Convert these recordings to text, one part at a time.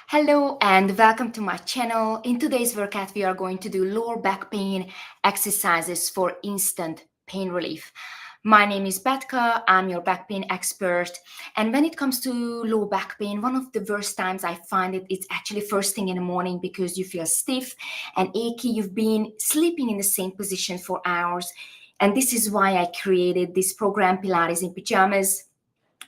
Hello and welcome to my channel. In today's workout, we are going to do lower back pain exercises for instant pain relief. My name is Betka, I'm your back pain expert. And when it comes to low back pain, one of the worst times I find it's actually first thing in the morning because you feel stiff and achy. You've been sleeping in the same position for hours. And this is why I created this program, Pilates in Pajamas.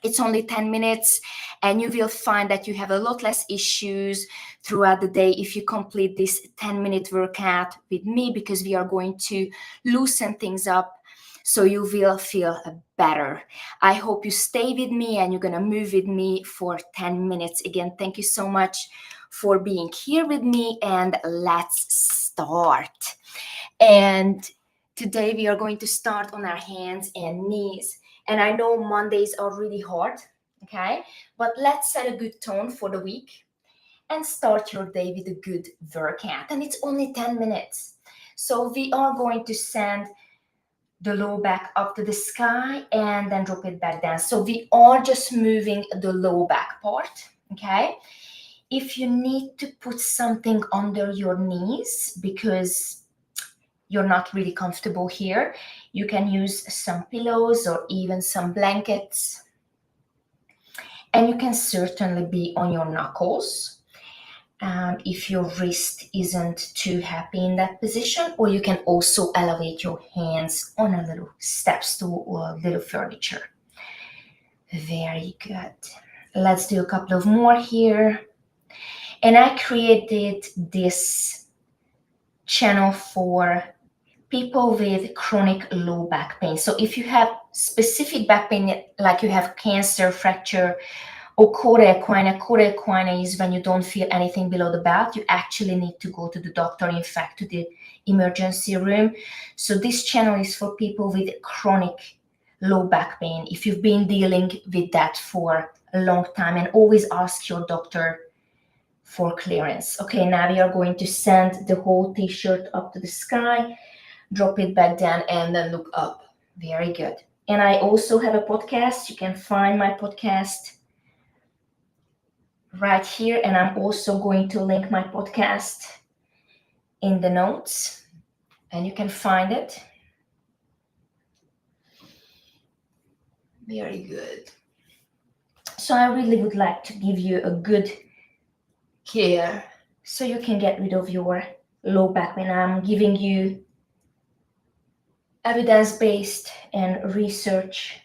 It's only 10 minutes and you will find that you have a lot less issues throughout the day if you complete this 10-minute workout with me, because we are going to loosen things up so you will feel better. I hope you stay with me and you're going to move with me for 10 minutes. Again, thank you so much for being here with me, and let's start. And today we are going to start on our hands and knees. And I know Mondays are really hard, okay? But let's set a good tone for the week and start your day with a good workout. And it's only 10 minutes. So we are going to send the low back up to the sky and then drop it back down. So we are just moving the low back part, okay? If you need to put something under your knees because you're not really comfortable here, you can use some pillows or even some blankets. And you can certainly be on your knuckles if your wrist isn't too happy in that position, or you can also elevate your hands on a little step stool or a little furniture. Very good. Let's do a couple of more here. And I created this channel for people with chronic low back pain. So if you have specific back pain, like you have cancer, fracture, or cauda equina is when you don't feel anything below the belt, you actually need to go to the doctor, in fact, to the emergency room. So this channel is for people with chronic low back pain. If you've been dealing with that for a long time, and always ask your doctor for clearance. Okay, now we are going to send the whole t-shirt up to the sky, drop it back down, and then look up. Very good. And I also have a podcast. You can find my podcast right here, and I'm also going to link my podcast in the notes, and you can find it. Very good. So I really would like to give you a good care so you can get rid of your low back pain. I'm giving you evidence-based and research.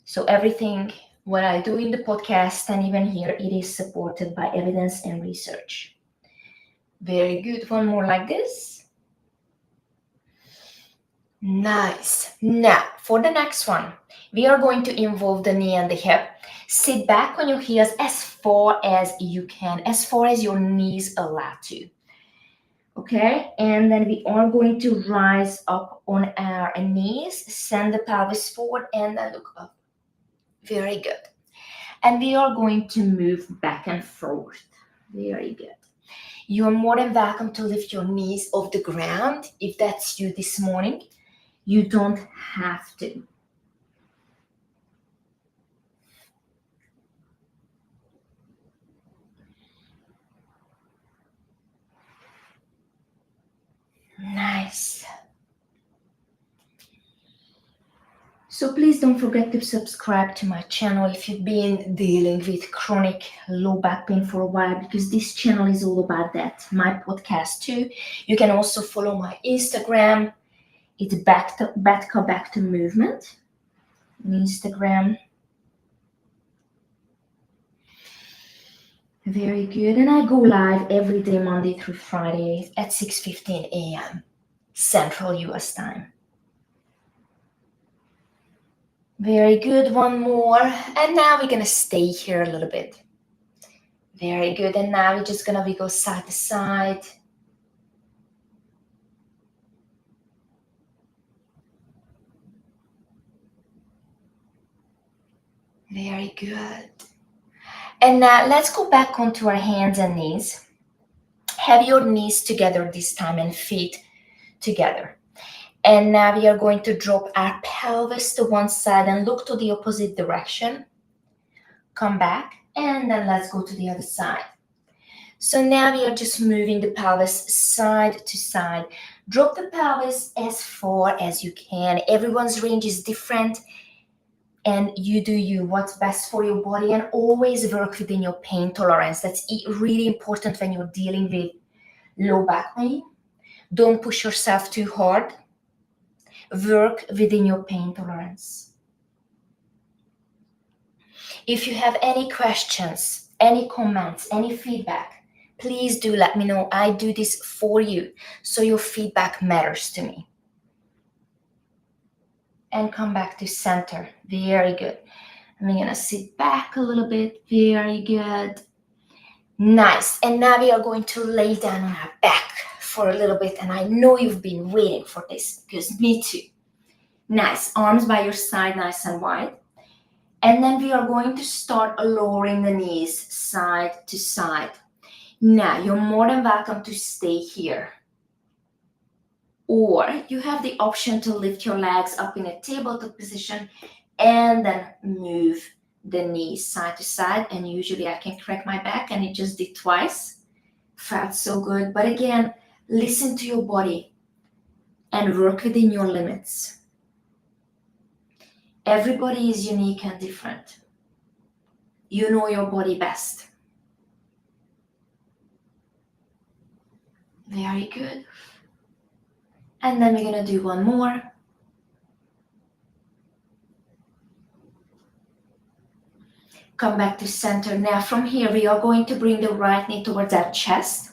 So everything what I do in the podcast and even here, it is supported by evidence and research. Very good. One more like this. Nice. Now, for the next one, we are going to involve the knee and the hip. Sit back on your heels as far as you can, as far as your knees allow to. Okay, and then we are going to rise up on our knees, send the pelvis forward, and then look up. Very good. And we are going to move back and forth. Very good. You're more than welcome to lift your knees off the ground if that's you this morning. You don't have to. Nice. So please don't forget to subscribe to my channel if you've been dealing with chronic low back pain for a while, because this channel is all about that. My podcast too. You can also follow my Instagram. It's back to movement on Instagram. Very good. And I go live every day, Monday through Friday at 6:15 a.m. Central US time. Very good. One more. And now we're going to stay here a little bit. Very good. And now we're just going to wiggle side to side. Very good. And now let's go back onto our hands and knees. Have your knees together this time and feet together. And now we are going to drop our pelvis to one side and look to the opposite direction. Come back. And then let's go to the other side. So now we are just moving the pelvis side to side. Drop the pelvis as far as you can. Everyone's range is different, and you do you, what's best for your body, and always work within your pain tolerance. That's really important when you're dealing with low back pain. Don't push yourself too hard. Work within your pain tolerance. If you have any questions, any comments, any feedback, please do let me know. I do this for you, so your feedback matters to me. And come back to center. Very good. I'm gonna sit back a little bit. Very good. Nice. And now we are going to lay down on our back for a little bit. And I know you've been waiting for this, because me too. Nice. Arms by your side, nice and wide. And then we are going to start lowering the knees side to side. Now, you're more than welcome to stay here. Or you have the option to lift your legs up in a tabletop position and then move the knees side to side. And usually I can crack my back, and it just did twice. Felt so good. But again, listen to your body and work within your limits. Everybody is unique and different. You know your body best. Very good. And then we're going to do one more. Come back to center. Now from here, we are going to bring the right knee towards our chest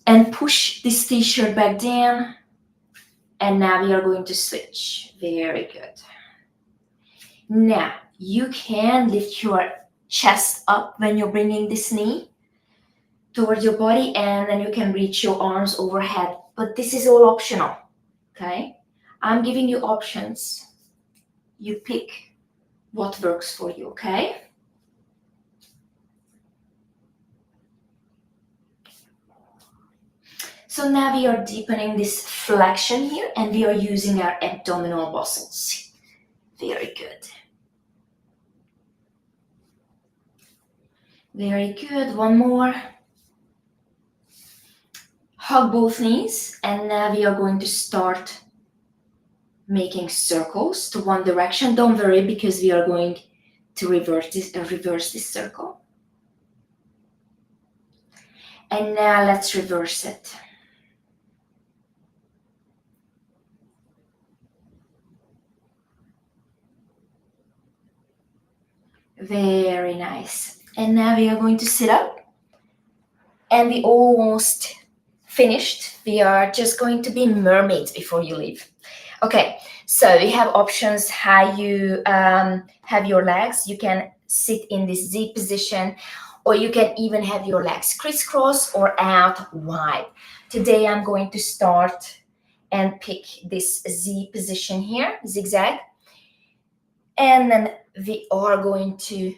and push this t-shirt back down. And now we are going to switch. Very good. Now, you can lift your chest up when you're bringing this knee towards your body, and then you can reach your arms overhead. But this is all optional, okay? I'm giving you options. You pick what works for you, okay? So now we are deepening this flexion here, and we are using our abdominal muscles. Very good. Very good. One more. Hug both knees, and now we are going to start making circles to one direction. Don't worry, because we are going to reverse this circle. And now let's reverse it. Very nice. And now we are going to sit up, and we almost finished. We are just going to be mermaids before you leave. Okay, so we have options how you have your legs. You can sit in this Z position, or you can even have your legs crisscross or out wide. Today I'm going to start and pick this Z position here, zigzag. And then we are going to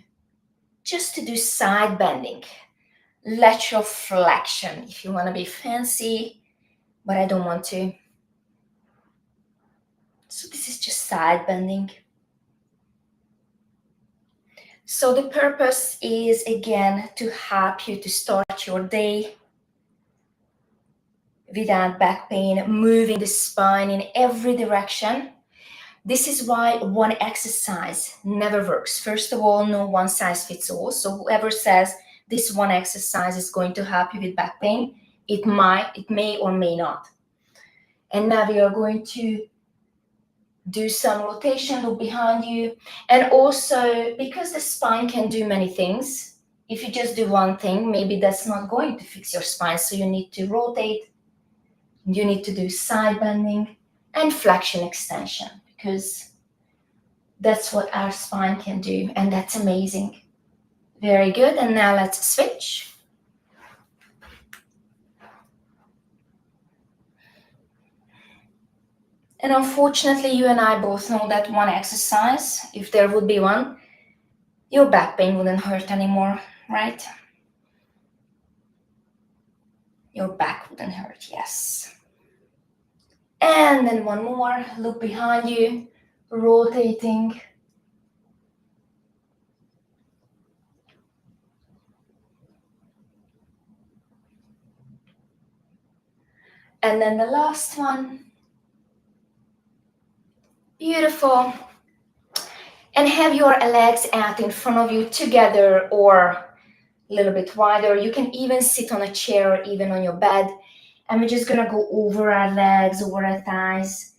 just to do side bending, lateral flexion if you want to be fancy, but I don't want to. So this is just side bending. So the purpose is, again, to help you to start your day without back pain, moving the spine in every direction. This is why one exercise never works. First of all, no one size fits all. So whoever says this one exercise is going to help you with back pain, it may or may not. And now we are going to do some rotation, look behind you. And also, because the spine can do many things, if you just do one thing, maybe that's not going to fix your spine. So you need to rotate, you need to do side bending and flexion extension, because that's what our spine can do, and that's amazing. Very good. And now let's switch. And unfortunately, you and I both know that one exercise, if there would be one, your back pain wouldn't hurt anymore, right? Your back wouldn't hurt, yes. And then one more, look behind you, rotating. And then the last one. Beautiful. And have your legs out in front of you together or a little bit wider. You can even sit on a chair or even on your bed. And we're just gonna go over our legs, over our thighs.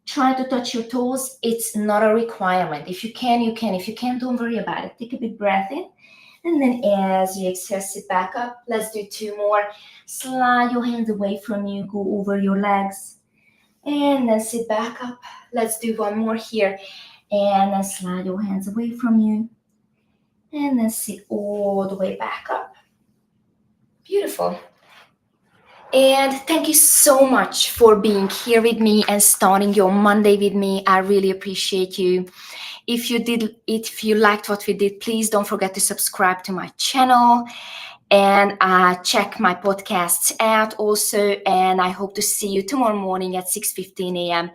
Try to touch your toes. It's not a requirement. If you can, you can. If you can't, don't worry about it. Take a big breath in. And then as you exhale, sit back up. Let's do 2 more. Slide your hands away from you. Go over your legs. And then sit back up. Let's do 1 more here. And then slide your hands away from you. And then sit all the way back up. Beautiful. And thank you so much for being here with me and starting your Monday with me. I really appreciate you. If you liked what we did, please don't forget to subscribe to my channel and check my podcasts out also. And I hope to see you tomorrow morning at 6:15 a.m.